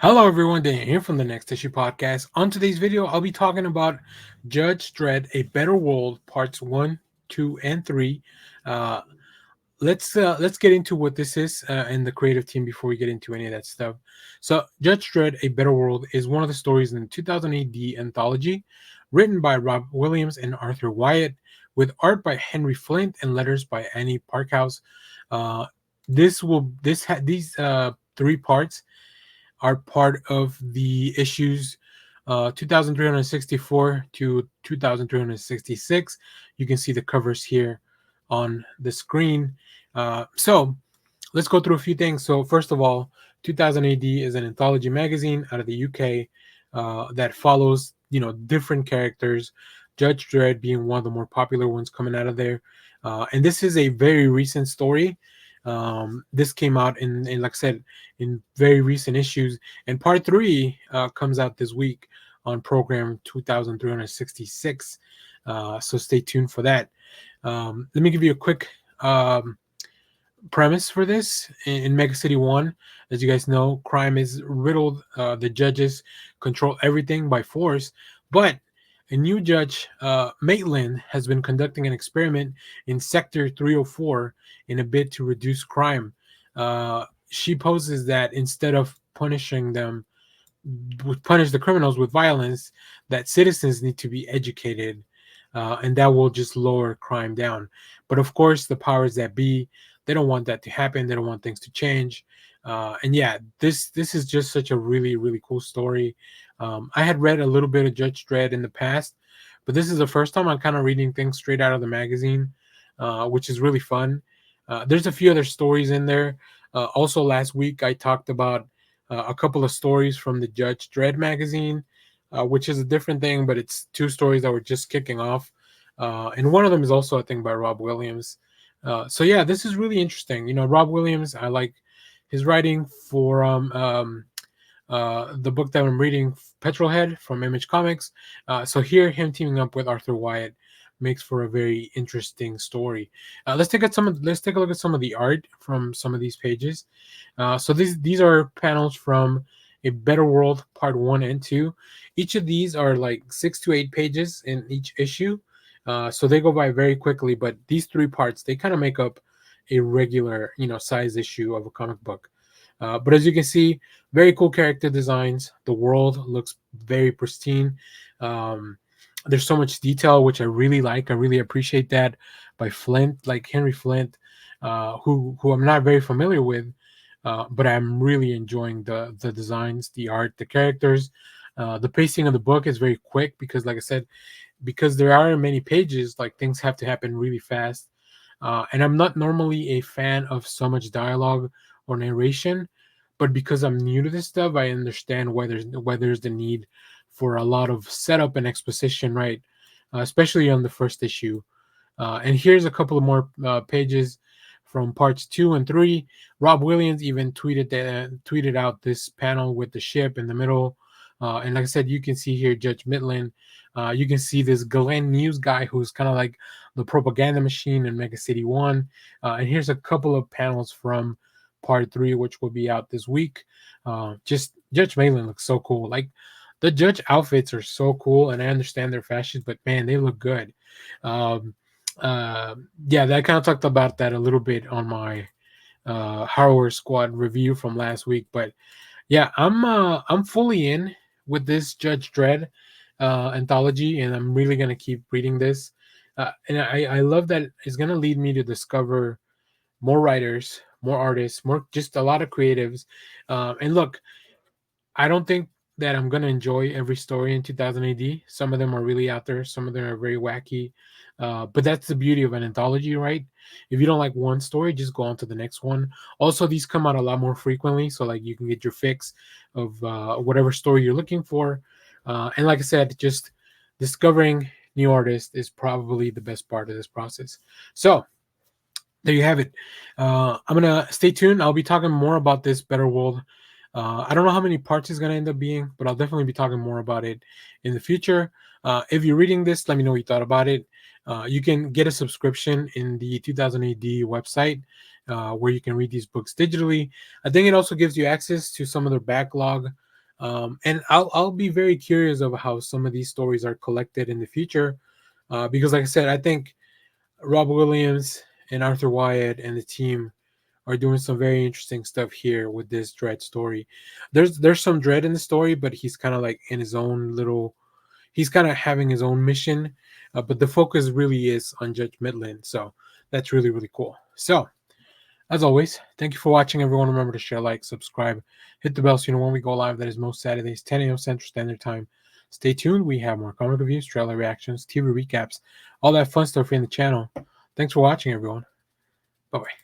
Hello, everyone. Dan here from the Next Issue Podcast. On today's video, I'll be talking about Judge Dredd: A Better World, Parts 1, 2, and 3. Uh, let's get into what this is and the creative team before we get into any of that stuff. So, Judge Dredd: A Better World is one of the stories in the 2000 AD anthology, written by Rob Williams and Arthur Wyatt, with art by Henry Flint and letters by Annie Parkhouse. Uh, these three parts are part of the issues 2364 to 2366. You can see the covers here on the screen. So let's go through a few things. So first of all, 2000 AD is an anthology magazine out of the UK that follows different characters. Judge Dredd being one of the more popular ones coming out of there, and this is a very recent story. This came out in like I said, in very recent issues, and part three comes out this week on program 2366. So stay tuned for that. Let me give you a quick premise for this. In Mega City 1, as you guys know, crime is riddled. The judges control everything by force, but a new judge, Maitland, has been conducting an experiment in Sector 304 in a bid to reduce crime. She poses that instead of punish the criminals with violence, that citizens need to be educated, and that will just lower crime down. But of course, the powers that be, they don't want that to happen. They don't want things to change. And yeah, this is just such a really cool story. I had read a little bit of Judge Dredd in the past, but this is the first time I'm kind of reading things straight out of the magazine, which is really fun. There's a few other stories in there. Also, last week I talked about a couple of stories from the Judge Dredd magazine, which is a different thing, but it's two stories that were just kicking off. And one of them is also, I think, by Rob Williams. So yeah, this is really interesting. Rob Williams, I like his writing for the book that I'm reading, Petrolhead from Image Comics. So here, him teaming up with Arthur Wyatt makes for a very interesting story. Let's take a look at some of the art from some of these pages. So these are panels from A Better World Part 1 and 2. Each of these are like 6 to 8 pages in each issue. So they go by very quickly, but these three parts, they kind of make up a regular, size issue of a comic book. But as you can see, very cool character designs. The world looks very pristine. There's so much detail, which I really like. I really appreciate that by Flint, like Henry Flint, who I'm not very familiar with, but I'm really enjoying the designs, the art, the characters. The pacing of the book is very quick because, like I said, because there are many pages, like things have to happen really fast. And I'm not normally a fan of so much dialogue or narration, but because I'm new to this stuff, I understand why there's the need for a lot of setup and exposition, right? Especially on the first issue. And here's a couple of more pages from parts 2 and 3. Rob Williams even tweeted out this panel with the ship in the middle. And like I said, you can see here Judge Midland. You can see this Glenn News guy who's kind of like the propaganda machine in Mega City 1. And here's a couple of panels from part 3, which will be out this week. Just Judge Midland looks so cool. Like the judge outfits are so cool, and I understand they're fashions, but man, they look good. Um, yeah, I kind of talked about that a little bit on my Horror Squad review from last week, but yeah, I'm fully in with this Judge Dredd anthology, and I'm really gonna keep reading this. And I love that it's gonna lead me to discover more writers, more artists, more just a lot of creatives. And look, I don't think that I'm gonna enjoy every story in 2000 AD. Some of them are really out there. Some of them are very wacky. But that's the beauty of an anthology, right? If you don't like one story, just go on to the next one. Also, these come out a lot more frequently, so like you can get your fix of whatever story you're looking for. And like I said, just discovering new artists is probably the best part of this process. So there you have it. I'm gonna stay tuned. I'll be talking more about this Better World. I don't know how many parts it's gonna end up being, but I'll definitely be talking more about it in the future. If you're reading this, let me know what you thought about it. You can get a subscription in the 2000 AD website where you can read these books digitally. I think it also gives you access to some of their backlog And I'll be very curious of how some of these stories are collected in the future, because like I said, I think Rob Williams and Arthur Wyatt and the team are doing some very interesting stuff here with this Dredd story. There's some Dredd in the story, but he's kind of like in his own little. He's kind of having his own mission, but the focus really is on Judge Midland. So that's really really cool. So as always, thank you for watching, everyone. Remember to share, like, subscribe, hit the bell so you know when we go live. That is most Saturdays, 10 a.m. Central Standard Time. Stay tuned. We have more comic reviews, trailer reactions, TV recaps, all that fun stuff in the channel. Thanks for watching, everyone. Bye bye.